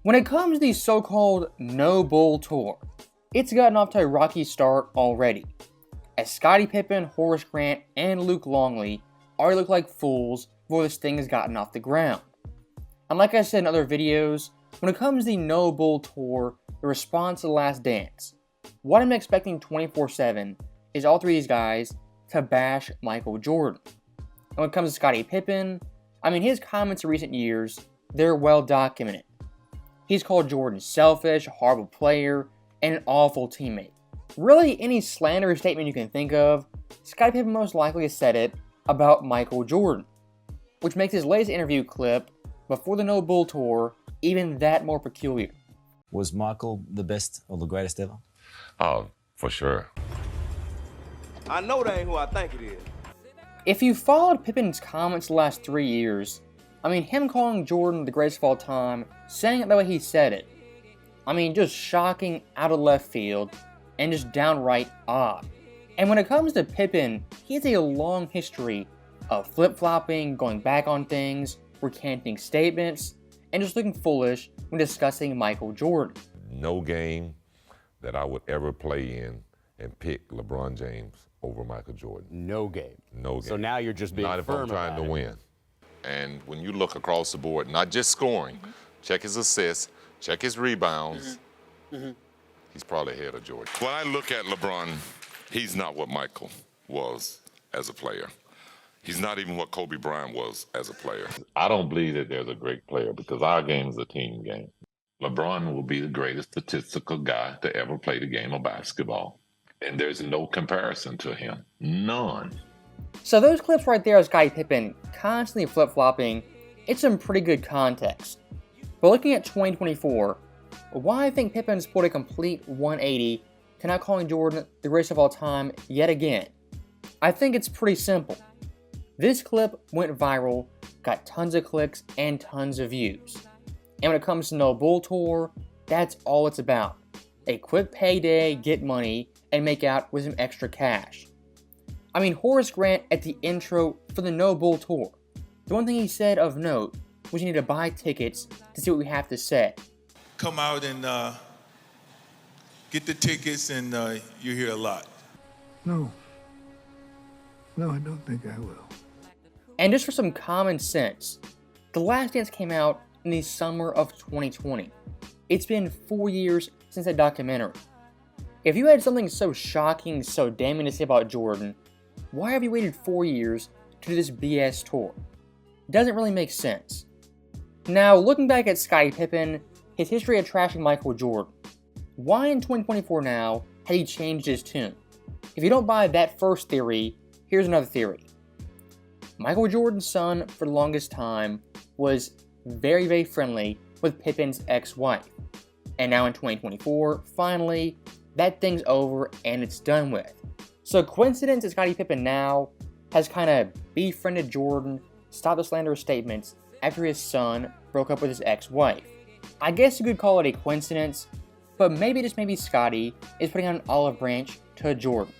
When it comes to the so-called No Bull Tour, it's gotten off to a rocky start already, as Scottie Pippen, Horace Grant, and Luke Longley already look like fools before this thing has gotten off the ground. And like I said in other videos, when it comes to the No Bull Tour, the response to The Last Dance, what I'm expecting 24/7 is all three of these guys to bash Michael Jordan. And when it comes to Scottie Pippen, I mean, his comments in recent years, they're well documented. He's called Jordan selfish, a horrible player, and an awful teammate. Really, any slanderous statement you can think of, Scottie Pippen most likely has said it about Michael Jordan, which makes his latest interview clip before the No Bull Tour even that more peculiar. Was Michael the best or the greatest ever? Oh, for sure. I know that ain't who I think it is. If you followed Pippen's comments the last 3 years, I mean, him calling Jordan the greatest of all time, saying it the way he said it, I mean, just shocking out of left field, and just downright odd. And when it comes to Pippen, he has a long history of flip-flopping, going back on things, recanting statements, and just looking foolish when discussing Michael Jordan. No game that I would ever play in and pick LeBron James over Michael Jordan. No game. No game. So now you're just being Not if I'm trying to win. And when you look across the board, not just scoring, check his assists, check his rebounds, he's probably ahead of Jordan. When I look at LeBron, he's not what Michael was as a player. He's not even what Kobe Bryant was as a player. I don't believe that there's a great player because our game is a team game. LeBron will be the greatest statistical guy to ever play the game of basketball. And there's no comparison to him. None. So those clips right there of Scottie Pippen constantly flip-flopping, it's some pretty good context. But looking at 2024, why I think Pippen's pulled a complete 180 to now calling Jordan the greatest of all time yet again, I think it's pretty simple. This clip went viral, got tons of clicks and tons of views. And when it comes to No Bull Tour, that's all it's about. A quick payday, get money, and make out with some extra cash. I mean, Horace Grant at the intro for the No Bull Tour, the one thing he said of note was you need to buy tickets to see what we have to say. Come out and get the tickets and you hear a lot. No, I don't think I will. And just for some common sense, The Last Dance came out in the summer of 2020. It's been 4 years since that documentary. If you had something so shocking, so damning to say about Jordan, why have you waited 4 years to do this BS tour? Doesn't really make sense. Now, looking back at Scottie Pippen, his history of trashing Michael Jordan, why in 2024 now had he changed his tune? If you don't buy that first theory, here's another theory. Michael Jordan's son, for the longest time, was very, very friendly with Pippen's ex-wife. And now in 2024, finally, that thing's over and it's done with. So coincidence that Scottie Pippen now has kind of befriended Jordan, stopped the slanderous statements after his son broke up with his ex-wife. I guess you could call it a coincidence, but maybe just maybe Scottie is putting on an olive branch to Jordan.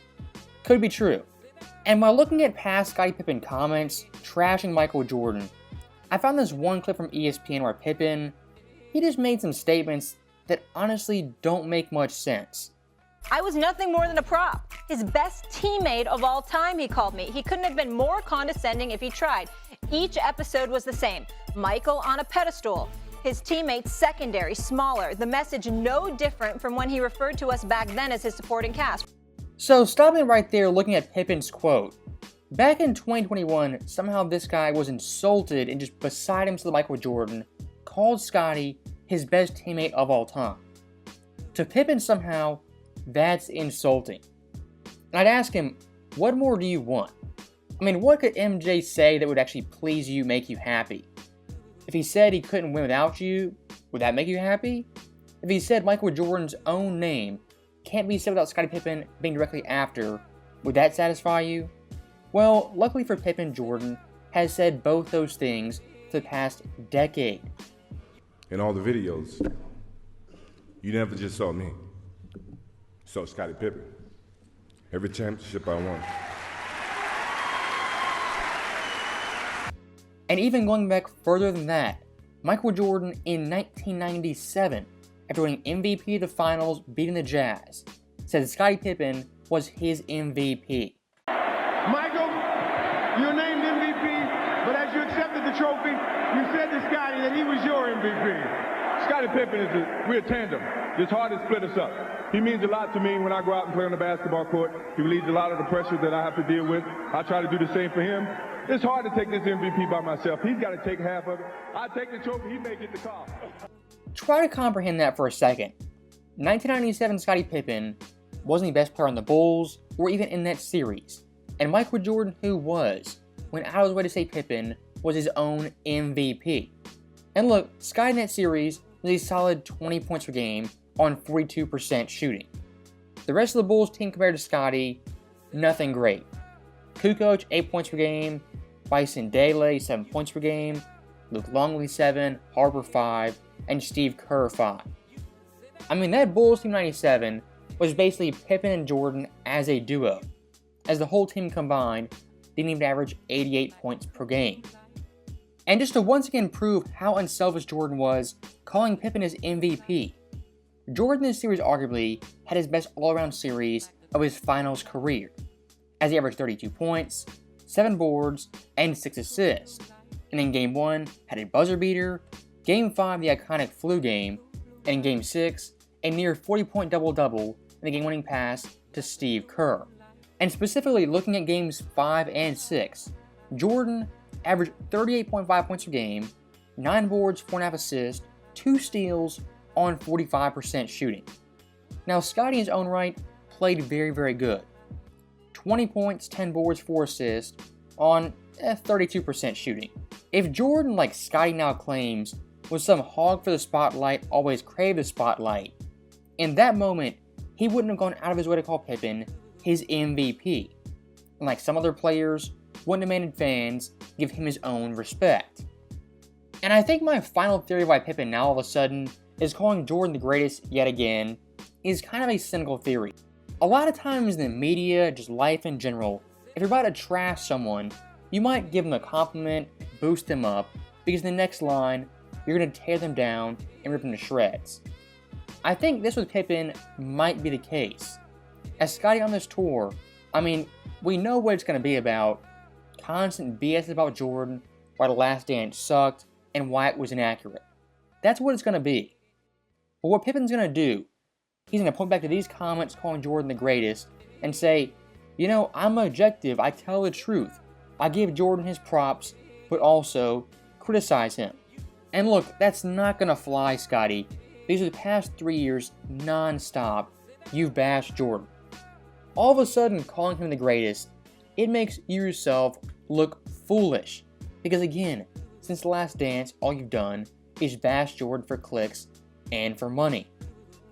Could be true. And while looking at past Scottie Pippen comments trashing Michael Jordan, I found this one clip from ESPN where Pippen, he just made some statements that honestly don't make much sense. I was nothing more than a prop. His best teammate of all time, he called me. He couldn't have been more condescending if he tried. Each episode was the same. Michael on a pedestal. His teammates secondary, smaller. The message no different from when he referred to us back then as his supporting cast. So stopping right there looking at Pippen's quote. Back in 2021, somehow this guy was insulted and just beside himself Michael Jordan, called Scottie his best teammate of all time. To Pippen somehow, that's insulting. And I'd ask him, what more do you want? I mean, what could MJ say that would actually please you, make you happy? If he said he couldn't win without you, would that make you happy? If he said Michael Jordan's own name can't be said without Scottie Pippen being directly after, would that satisfy you? Well, luckily for Pippen, Jordan has said both those things for the past decade. In all the videos, you never just saw me. You saw Scottie Pippen. Every championship I won. And even going back further than that, Michael Jordan in 1997, after winning MVP of the finals, beating the Jazz, said Scottie Pippen was his MVP. Michael, you're named MVP, but as you accepted the trophy, you said to Scottie that he was your MVP. Scottie Pippen we're a tandem. It's hard to split us up. He means a lot to me when I go out and play on the basketball court. He relieves a lot of the pressure that I have to deal with. I try to do the same for him. It's hard to take this MVP by myself. He's got to take half of it. I take the trophy, he may get the call. Try to comprehend that for a second. 1997 Scottie Pippen wasn't the best player on the Bulls or even in that series. And Michael Jordan, who went out of his way to say Pippen was his own MVP. And look, Scottie in that series was a solid 20 points per game on 42% shooting. The rest of the Bulls team compared to Scottie, nothing great. Kukoc, 8 points per game, Bison Dele, 7 points per game, Luke Longley, 7, Harper, 5, and Steve Kerr, 5. I mean, that Bulls team 97 was basically Pippen and Jordan as a duo, as the whole team combined didn't even average 88 points per game. And just to once again prove how unselfish Jordan was, calling Pippen his MVP, Jordan in this series arguably had his best all-around series of his finals career, as he averaged 32 points, 7 boards, and 6 assists, and in Game 1 had a buzzer beater, Game 5 the iconic flu game, and in Game 6 a near 40-point double-double in the game-winning pass to Steve Kerr. And specifically looking at Games 5 and 6, Jordan averaged 38.5 points per game, 9 boards, 4.5 assists, 2 steals on 45% shooting. Now Scottie in his own right played very, very good. 20 points, 10 boards, 4 assists on 32% shooting. If Jordan, like Scottie now claims, was some hog for the spotlight, always craved the spotlight, in that moment, he wouldn't have gone out of his way to call Pippen his MVP. And like some other players, wouldn't have demanded fans give him his own respect. And I think my final theory of why Pippen now all of a sudden is calling Jordan the greatest yet again is kind of a cynical theory. A lot of times in the media, just life in general, if you're about to trash someone, you might give them a compliment, boost them up, because in the next line, you're going to tear them down and rip them to shreds. I think this with Pippen might be the case. As Scottie on this tour, I mean, we know what it's going to be about. Constant BS about Jordan, why The Last Dance sucked, and why it was inaccurate. That's what it's going to be. But what Pippen's going to do, he's going to point back to these comments calling Jordan the greatest and say, you know, I'm objective, I tell the truth. I give Jordan his props, but also criticize him. And look, that's not going to fly, Scottie, because for the past 3 years, non-stop, you've bashed Jordan. All of a sudden, calling him the greatest, it makes you yourself look foolish. Because again, since The Last Dance, all you've done is bash Jordan for clicks and for money.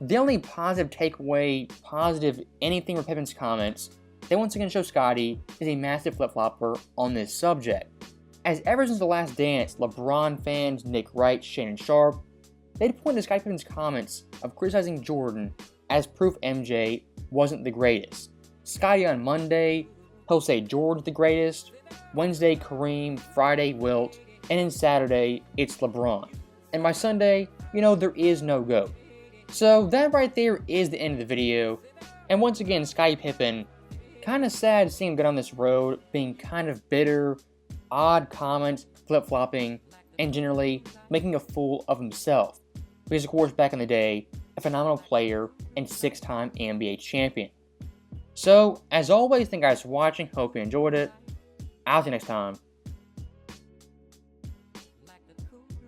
The only positive takeaway, positive anything from Pippen's comments, they once again show Scottie is a massive flip-flopper on this subject. As ever since The Last Dance, LeBron fans, Nick Wright, Shannon Sharp, they'd point to Scottie Pippen's comments of criticizing Jordan as proof MJ wasn't the greatest. Scottie on Monday, he'll say Jordan's the greatest, Wednesday Kareem, Friday Wilt, and then Saturday it's LeBron. And by Sunday, you know, there is no GOAT. So that right there is the end of the video. And once again, Scottie Pippen, kind of sad seeing him get on this road, being kind of bitter, odd comments, flip-flopping, and generally making a fool of himself. Because of course, back in the day, a phenomenal player and 6-time NBA champion. So, as always, thank you guys for watching, hope you enjoyed it. I'll see you next time.